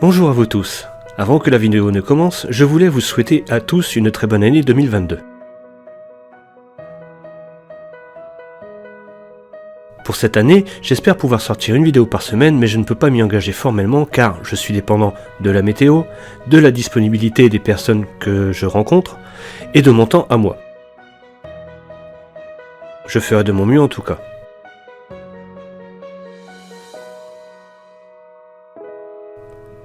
Bonjour à vous tous. Avant que la vidéo ne commence, je voulais vous souhaiter à tous une très bonne année 2022. Pour cette année, j'espère pouvoir sortir une vidéo par semaine, mais je ne peux pas m'y engager formellement car je suis dépendant de la météo, de la disponibilité des personnes que je rencontre et de mon temps à moi. Je ferai de mon mieux en tout cas.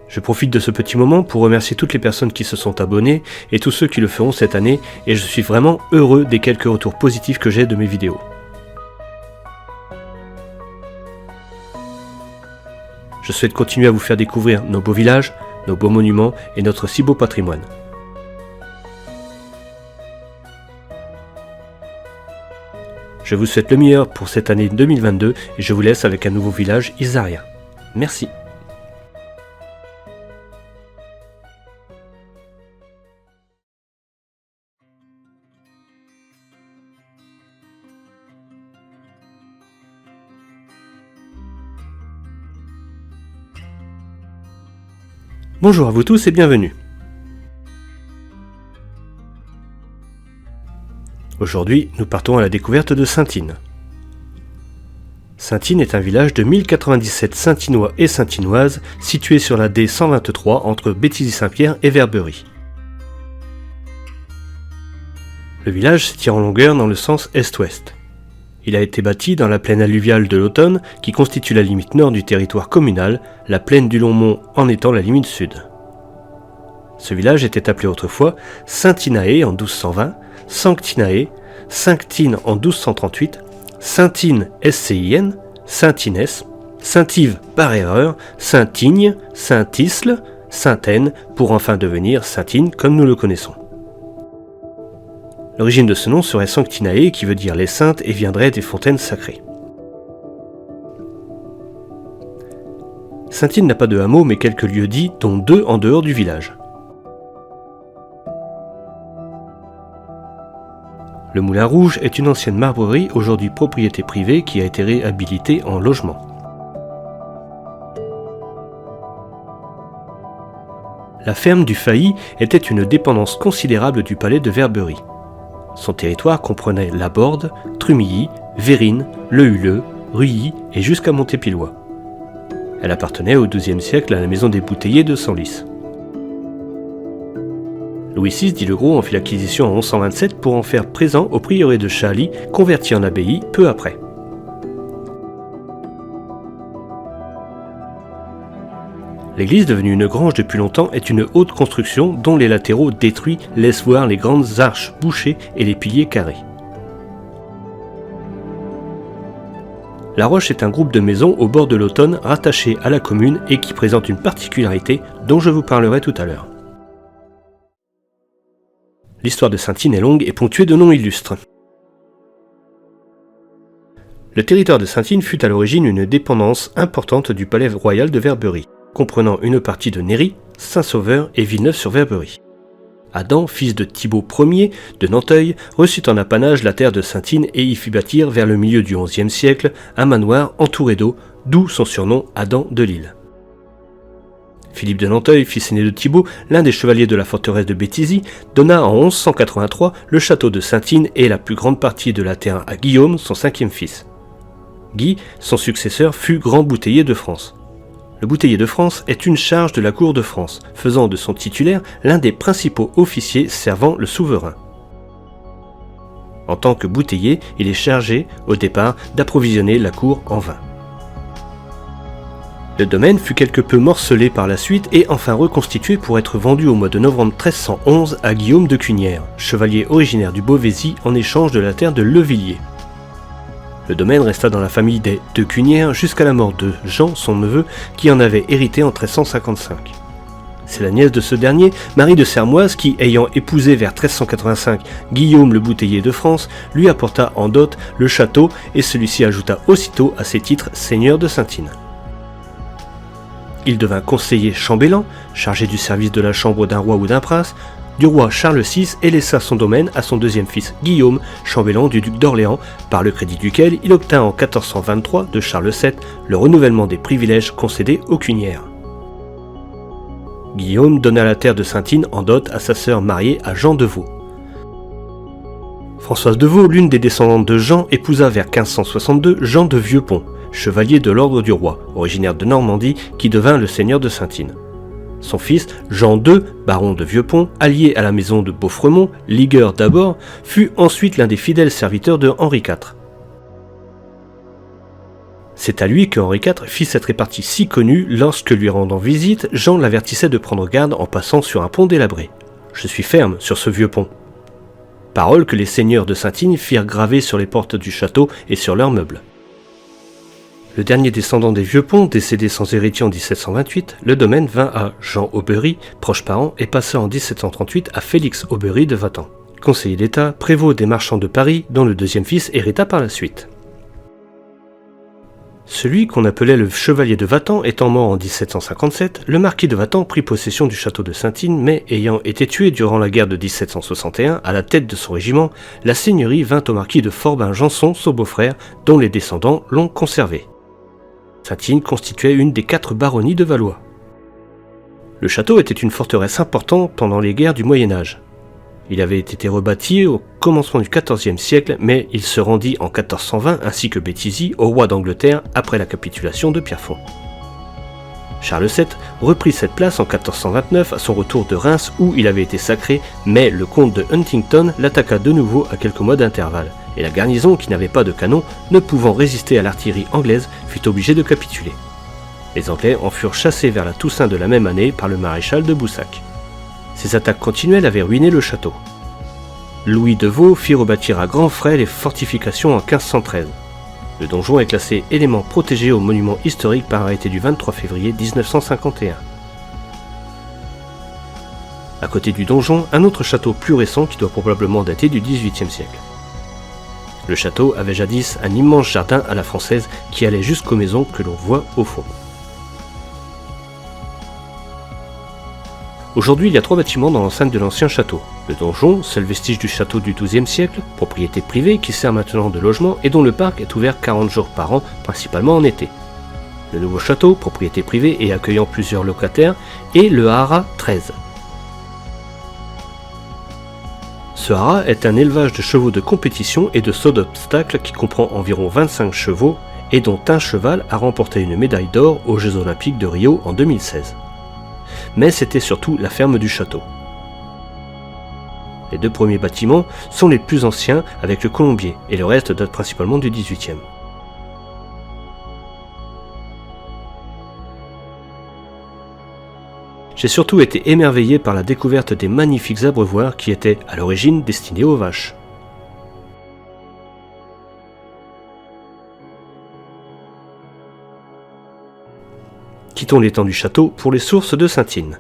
Je profite de ce petit moment pour remercier toutes les personnes qui se sont abonnées et tous ceux qui le feront cette année, et je suis vraiment heureux des quelques retours positifs que j'ai de mes vidéos. Je souhaite continuer à vous faire découvrir nos beaux villages, nos beaux monuments et notre si beau patrimoine. Je vous souhaite le meilleur pour cette année 2022 et je vous laisse avec un nouveau village, Isaria. Merci. Bonjour à vous tous et bienvenue. Aujourd'hui, nous partons à la découverte de Saintines. Saintines est un village de 1097 Saintinois et Saintinoises situé sur la D123 entre Béthisy-Saint-Pierre et Verberie. Le village s'étire en longueur dans le sens est-ouest. Il a été bâti dans la plaine alluviale de l'Autonne qui constitue la limite nord du territoire communal, la plaine du Longmont en étant la limite sud. Ce village était appelé autrefois Saintinae en 1220, Sanctinae, Sanctine en 1238, Saintine SCIN, Saintines, Saint-Yves par erreur, Saint-Igne, Saint-Isle, Sainte-Aine pour enfin devenir Saintine comme nous le connaissons. L'origine de ce nom serait Sanctinae qui veut dire les saintes et viendrait des fontaines sacrées. Saintines n'a pas de hameau mais quelques lieux-dits dont 2 en dehors du village. Le Moulin Rouge est une ancienne marbrerie, aujourd'hui propriété privée, qui a été réhabilitée en logement. La ferme du Failly était une dépendance considérable du palais de Verberie. Son territoire comprenait la Borde, Trumilly, Vérines, Le Huleux, Ruilly et jusqu'à Montépillois. Elle appartenait au XIIe siècle à la maison des Bouteillers de Senlis. Louis VI dit le Gros en fit l'acquisition en 1127 pour en faire présent au prieuré de Chaly, converti en abbaye peu après. L'église, devenue une grange depuis longtemps, est une haute construction dont les latéraux détruits laissent voir les grandes arches bouchées et les piliers carrés. La Roche est un groupe de maisons au bord de l'Autonne rattaché à la commune et qui présente une particularité dont je vous parlerai tout à l'heure. L'histoire de Saintines est longue et ponctuée de noms illustres. Le territoire de Saintines fut à l'origine une dépendance importante du palais royal de Verberie, comprenant une partie de Néry, Saint-Sauveur et Villeneuve-sur-Verberie. Adam, fils de Thibaut Ier de Nanteuil, reçut en apanage la terre de Saintines et y fit bâtir vers le milieu du XIe siècle un manoir entouré d'eau, d'où son surnom Adam de Lille. Philippe de Nanteuil, fils aîné de Thibaut, l'un des chevaliers de la forteresse de Béthisy, donna en 1183 le château de Saintines et la plus grande partie de la terre à Guillaume, son 5e fils. Guy, son successeur, fut grand bouteiller de France. Le bouteiller de France est une charge de la cour de France, faisant de son titulaire l'un des principaux officiers servant le souverain. En tant que bouteiller, il est chargé, au départ, d'approvisionner la cour en vin. Le domaine fut quelque peu morcelé par la suite et enfin reconstitué pour être vendu au mois de novembre 1311 à Guillaume de Cunières, chevalier originaire du Beauvaisis en échange de la terre de Levilliers. Le domaine resta dans la famille des de Cunières jusqu'à la mort de Jean, son neveu, qui en avait hérité en 1355. C'est la nièce de ce dernier, Marie de Sermoise, qui, ayant épousé vers 1385 Guillaume le bouteiller de France, lui apporta en dot le château et celui-ci ajouta aussitôt à ses titres seigneur de Saintines. Il devint conseiller chambellan, chargé du service de la chambre d'un roi ou d'un prince, du roi Charles VI et laissa son domaine à son deuxième fils Guillaume, chambellan du duc d'Orléans, par le crédit duquel il obtint en 1423 de Charles VII le renouvellement des privilèges concédés aux Cunières. Guillaume donna la terre de Saintines en dot à sa sœur mariée à Jean de Vaux. Françoise de Vaux, l'une des descendantes de Jean, épousa vers 1562 Jean de Vieux-Pont, chevalier de l'ordre du roi, originaire de Normandie, qui devint le seigneur de Saintines. Son fils, Jean II, baron de Vieux-Pont, allié à la maison de Beaufremont, ligueur d'abord, fut ensuite l'un des fidèles serviteurs de Henri IV. C'est à lui que Henri IV fit cette répartie si connue lorsque, lui rendant visite, Jean l'avertissait de prendre garde en passant sur un pont délabré. « Je suis ferme sur ce vieux pont ». Parole que les seigneurs de Saintines firent graver sur les portes du château et sur leurs meubles. Le dernier descendant des Vieux-Ponts, décédé sans héritier en 1728, le domaine vint à Jean Aubery, proche parent, et passa en 1738 à Félix Aubery de Vatan, conseiller d'État, prévôt des marchands de Paris, dont le deuxième fils hérita par la suite. Celui qu'on appelait le chevalier de Vatan étant mort en 1757, le marquis de Vatan prit possession du château de Saintines, mais ayant été tué durant la guerre de 1761 à la tête de son régiment, la seigneurie vint au marquis de Forbin-Janson, son beau-frère, dont les descendants l'ont conservé. Saintines constituait une des 4 baronnies de Valois. Le château était une forteresse importante pendant les guerres du Moyen-Âge. Il avait été rebâti au commencement du XIVe siècle, mais il se rendit en 1420 ainsi que Béthisy au roi d'Angleterre après la capitulation de Pierrefonds. Charles VII reprit cette place en 1429 à son retour de Reims où il avait été sacré, mais le comte de Huntington l'attaqua de nouveau à quelques mois d'intervalle, et la garnison, qui n'avait pas de canon, ne pouvant résister à l'artillerie anglaise, fut obligée de capituler. Les Anglais en furent chassés vers la Toussaint de la même année par le maréchal de Boussac. Ces attaques continuelles avaient ruiné le château. Louis de Vaux fit rebâtir à grands frais les fortifications en 1513. Le donjon est classé élément protégé au monument historique par arrêté du 23 février 1951. À côté du donjon, un autre château plus récent qui doit probablement dater du XVIIIe siècle. Le château avait jadis un immense jardin à la française qui allait jusqu'aux maisons que l'on voit au fond. Aujourd'hui, il y a 3 bâtiments dans l'enceinte de l'ancien château. Le donjon, seul vestige du château du XIIe siècle, propriété privée qui sert maintenant de logement et dont le parc est ouvert 40 jours par an, principalement en été. Le nouveau château, propriété privée et accueillant plusieurs locataires, et le haras 13. Ce haras est un élevage de chevaux de compétition et de saut d'obstacles qui comprend environ 25 chevaux et dont un cheval a remporté une médaille d'or aux Jeux Olympiques de Rio en 2016. Mais c'était surtout la ferme du château. Les 2 premiers bâtiments sont les plus anciens avec le colombier et le reste date principalement du XVIIIe. J'ai surtout été émerveillé par la découverte des magnifiques abreuvoirs qui étaient à l'origine destinés aux vaches. Quittons l'étang du château pour les sources de Saintines.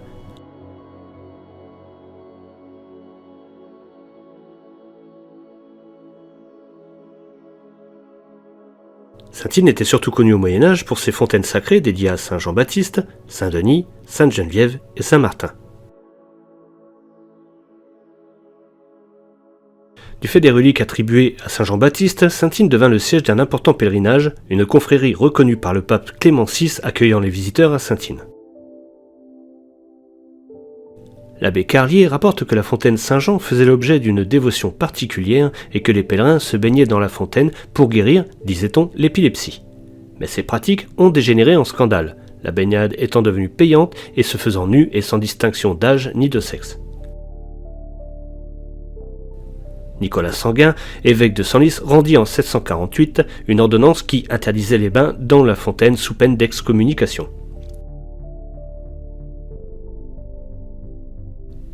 Saintines était surtout connue au Moyen-Âge pour ses fontaines sacrées dédiées à Saint Jean-Baptiste, Saint-Denis, Sainte-Geneviève et Saint-Martin. Du fait des reliques attribuées à Saint Jean-Baptiste, Saintines devint le siège d'un important pèlerinage, une confrérie reconnue par le pape Clément VI accueillant les visiteurs à Saintines. L'abbé Carlier rapporte que la fontaine Saint-Jean faisait l'objet d'une dévotion particulière et que les pèlerins se baignaient dans la fontaine pour guérir, disait-on, l'épilepsie. Mais ces pratiques ont dégénéré en scandale, la baignade étant devenue payante et se faisant nue et sans distinction d'âge ni de sexe. Nicolas Sanguin, évêque de Senlis, rendit en 748 une ordonnance qui interdisait les bains dans la fontaine sous peine d'excommunication.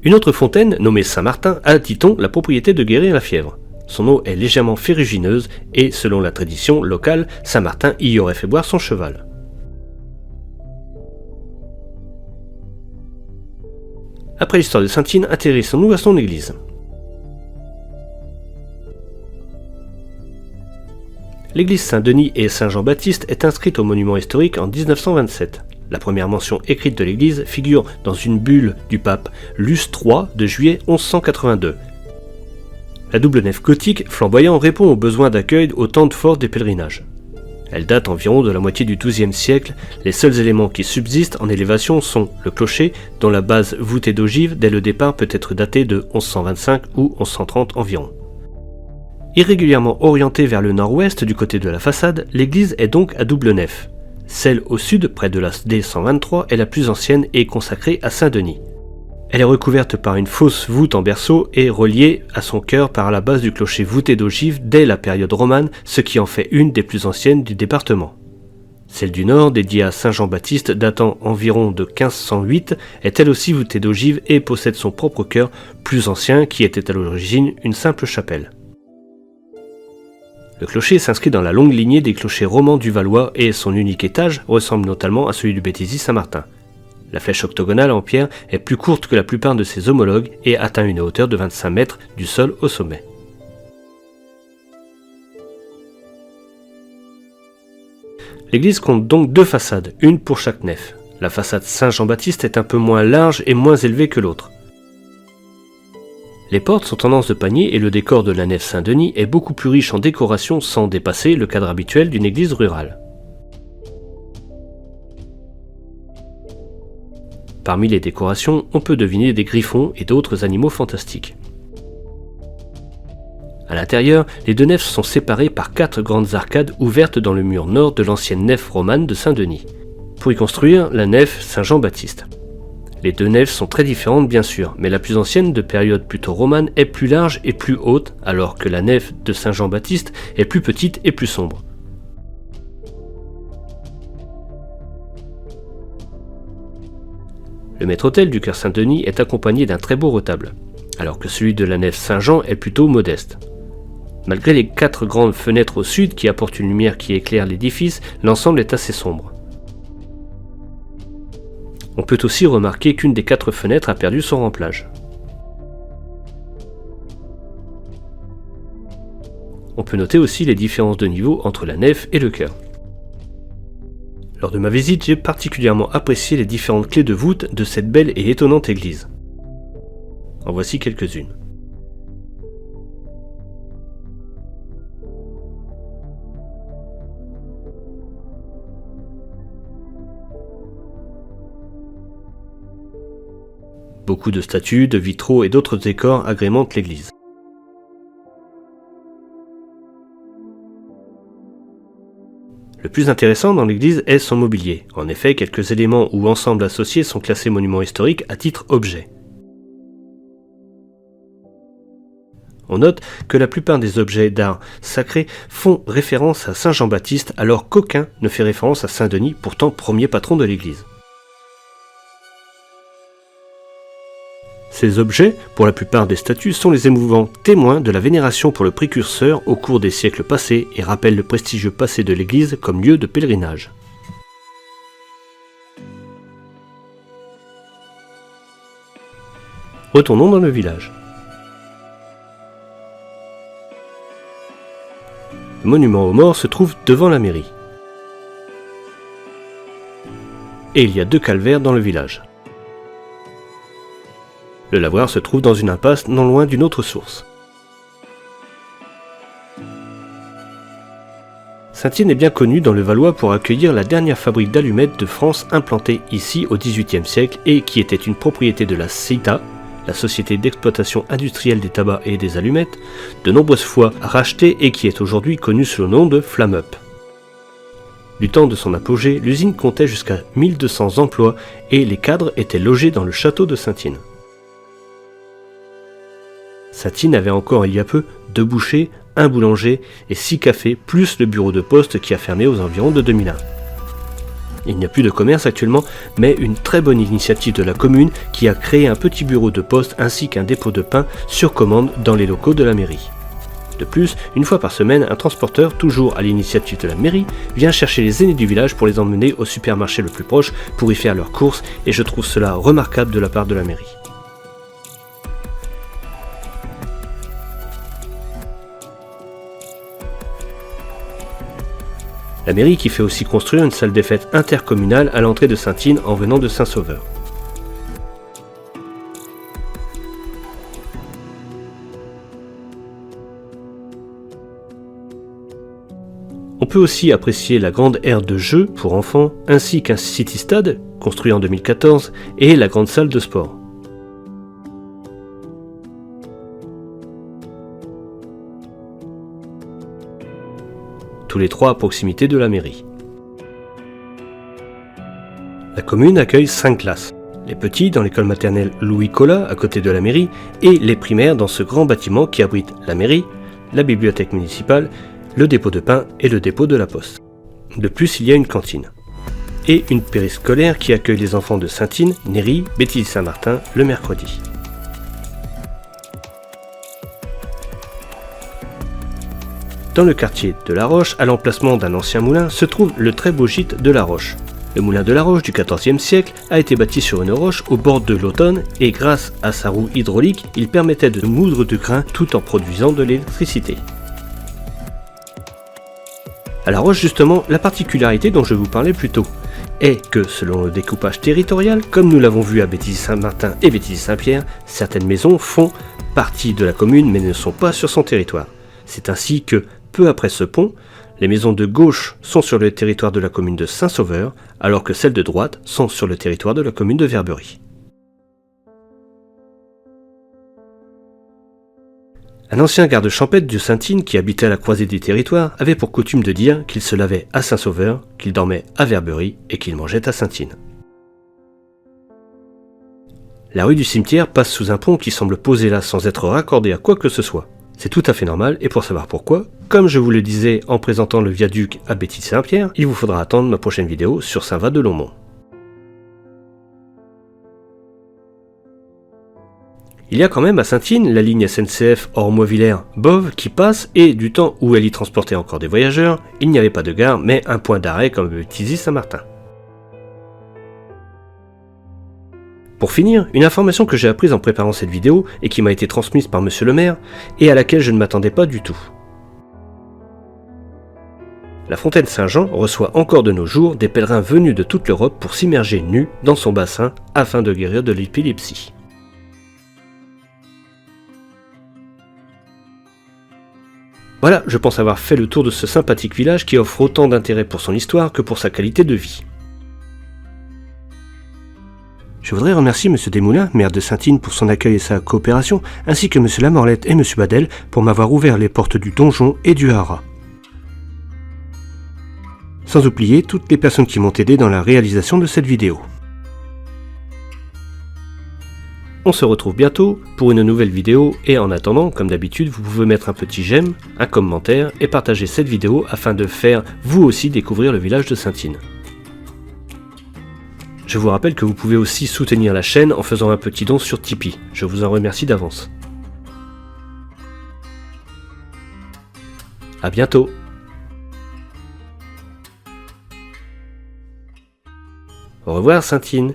Une autre fontaine, nommée Saint-Martin, a, dit-on, la propriété de guérir la fièvre. Son eau est légèrement ferrugineuse et, selon la tradition locale, Saint-Martin y aurait fait boire son cheval. Après l'histoire de Saintines, intéressons-nous à son église. L'église Saint-Denis et Saint-Jean-Baptiste est inscrite au monument historique en 1927. La première mention écrite de l'église figure dans une bulle du pape Luce III de juillet 1182. La double nef gothique flamboyant répond aux besoins d'accueil au temps de force des pèlerinages. Elle date environ de la moitié du XIIe siècle. Les seuls éléments qui subsistent en élévation sont le clocher, dont la base voûtée d'ogive dès le départ peut être datée de 1125 ou 1130 environ. Irrégulièrement orientée vers le nord-ouest du côté de la façade, l'église est donc à double nef. Celle au sud, près de la D123, est la plus ancienne et consacrée à Saint-Denis. Elle est recouverte par une fausse voûte en berceau et reliée à son cœur par la base du clocher voûté d'ogive dès la période romane, ce qui en fait une des plus anciennes du département. Celle du nord, dédiée à Saint Jean-Baptiste, datant environ de 1508, est elle aussi voûtée d'ogive et possède son propre chœur, plus ancien, qui était à l'origine une simple chapelle. Le clocher s'inscrit dans la longue lignée des clochers romans du Valois et son unique étage ressemble notamment à celui du Béthisy-Saint-Martin. La flèche octogonale en pierre est plus courte que la plupart de ses homologues et atteint une hauteur de 25 mètres du sol au sommet. L'église compte donc deux façades, une pour chaque nef. La façade Saint-Jean-Baptiste est un peu moins large et moins élevée que l'autre. Les portes sont en anse de panier et le décor de la nef Saint-Denis est beaucoup plus riche en décoration sans dépasser le cadre habituel d'une église rurale. Parmi les décorations, on peut deviner des griffons et d'autres animaux fantastiques. À l'intérieur, les deux nefs sont séparées par 4 grandes arcades ouvertes dans le mur nord de l'ancienne nef romane de Saint-Denis, pour y construire la nef Saint-Jean-Baptiste. Les deux nefs sont très différentes bien sûr, mais la plus ancienne, de période plutôt romane, est plus large et plus haute, alors que la nef de Saint-Jean-Baptiste est plus petite et plus sombre. Le maître-autel du chœur Saint-Denis est accompagné d'un très beau retable, alors que celui de la nef Saint-Jean est plutôt modeste. Malgré les 4 grandes fenêtres au sud qui apportent une lumière qui éclaire l'édifice, l'ensemble est assez sombre. On peut aussi remarquer qu'une des 4 fenêtres a perdu son remplage. On peut noter aussi les différences de niveau entre la nef et le chœur. Lors de ma visite, j'ai particulièrement apprécié les différentes clés de voûte de cette belle et étonnante église. En voici quelques-unes. Beaucoup de statues, de vitraux et d'autres décors agrémentent l'église. Le plus intéressant dans l'église est son mobilier. En effet, quelques éléments ou ensembles associés sont classés monuments historiques à titre objet. On note que la plupart des objets d'art sacré font référence à Saint Jean-Baptiste alors qu'aucun ne fait référence à Saint-Denis, pourtant premier patron de l'église. Ces objets, pour la plupart des statues, sont les émouvants témoins de la vénération pour le précurseur au cours des siècles passés et rappellent le prestigieux passé de l'église comme lieu de pèlerinage. Retournons dans le village. Le monument aux morts se trouve devant la mairie. Et il y a 2 calvaires dans le village. Le lavoir se trouve dans une impasse non loin d'une autre source. Saint-Hyne est bien connu dans le Valois pour accueillir la dernière fabrique d'allumettes de France implantée ici au XVIIIe siècle et qui était une propriété de la SITA, la Société d'exploitation industrielle des tabacs et des allumettes, de nombreuses fois rachetée et qui est aujourd'hui connue sous le nom de Flamme Up. Du temps de son apogée, l'usine comptait jusqu'à 1200 emplois et les cadres étaient logés dans le château de Saint-Hyne. Saint-Hyne avait encore il y a peu 2 bouchers, 1 boulanger et 6 cafés, plus le bureau de poste qui a fermé aux environs de 2001. Il n'y a plus de commerce actuellement, mais une très bonne initiative de la commune qui a créé un petit bureau de poste ainsi qu'un dépôt de pain sur commande dans les locaux de la mairie. De plus, une fois par semaine, un transporteur, toujours à l'initiative de la mairie, vient chercher les aînés du village pour les emmener au supermarché le plus proche pour y faire leurs courses et je trouve cela remarquable de la part de la mairie. La mairie qui fait aussi construire une salle des fêtes intercommunale à l'entrée de Saint-Hyne en venant de Saint-Sauveur. On peut aussi apprécier la grande aire de jeu pour enfants, ainsi qu'un city-stade, construit en 2014, et la grande salle de sport. Tous les trois à proximité de la mairie. La commune accueille 5 classes. Les petits dans l'école maternelle Louis Collat à côté de la mairie et les primaires dans ce grand bâtiment qui abrite la mairie, la bibliothèque municipale, le dépôt de pain et le dépôt de la poste. De plus, il y a une cantine. Et une périscolaire qui accueille les enfants de Saint-Ine, Néry, Béthilly-Saint-Martin le mercredi. Dans le quartier de La Roche, à l'emplacement d'un ancien moulin, se trouve le très beau gîte de La Roche. Le moulin de La Roche du XIVe siècle a été bâti sur une roche au bord de l'Autonne et grâce à sa roue hydraulique, il permettait de moudre du grain tout en produisant de l'électricité. À La Roche justement, la particularité dont je vous parlais plus tôt est que selon le découpage territorial, comme nous l'avons vu à Béthilly-Saint-Martin et Béthilly-Saint-Pierre, certaines maisons font partie de la commune mais ne sont pas sur son territoire. C'est ainsi que, peu après ce pont, les maisons de gauche sont sur le territoire de la commune de Saint-Sauveur, alors que celles de droite sont sur le territoire de la commune de Verberie. Un ancien garde champêtre de Saint-Ine qui habitait à la croisée des territoires avait pour coutume de dire qu'il se lavait à Saint-Sauveur, qu'il dormait à Verberie et qu'il mangeait à Saint-Ine. La rue du cimetière passe sous un pont qui semble posé là sans être raccordé à quoi que ce soit. C'est tout à fait normal, et pour savoir pourquoi, comme je vous le disais en présentant le viaduc à Béthilly-Saint-Pierre, il vous faudra attendre ma prochaine vidéo sur Saint-Va-de-Longmont. Il y a quand même à Saint-Ine la ligne SNCF Ormois-Villers-Boves qui passe, et du temps où elle y transportait encore des voyageurs, il n'y avait pas de gare, mais un point d'arrêt comme Béthilly-Saint-Martin. Pour finir, une information que j'ai apprise en préparant cette vidéo et qui m'a été transmise par monsieur le maire et à laquelle je ne m'attendais pas du tout. La fontaine Saint-Jean reçoit encore de nos jours des pèlerins venus de toute l'Europe pour s'immerger nus dans son bassin afin de guérir de l'épilepsie. Voilà, je pense avoir fait le tour de ce sympathique village qui offre autant d'intérêt pour son histoire que pour sa qualité de vie. Je voudrais remercier M. Desmoulins, maire de Saint-Ine, pour son accueil et sa coopération, ainsi que M. Lamorlette et M. Badel pour m'avoir ouvert les portes du donjon et du haras. Sans oublier toutes les personnes qui m'ont aidé dans la réalisation de cette vidéo. On se retrouve bientôt pour une nouvelle vidéo et en attendant, comme d'habitude, vous pouvez mettre un petit j'aime, un commentaire et partager cette vidéo afin de faire vous aussi découvrir le village de Saint-Ine. Je vous rappelle que vous pouvez aussi soutenir la chaîne en faisant un petit don sur Tipeee. Je vous en remercie d'avance. A bientôt. Au revoir Saint-Ine.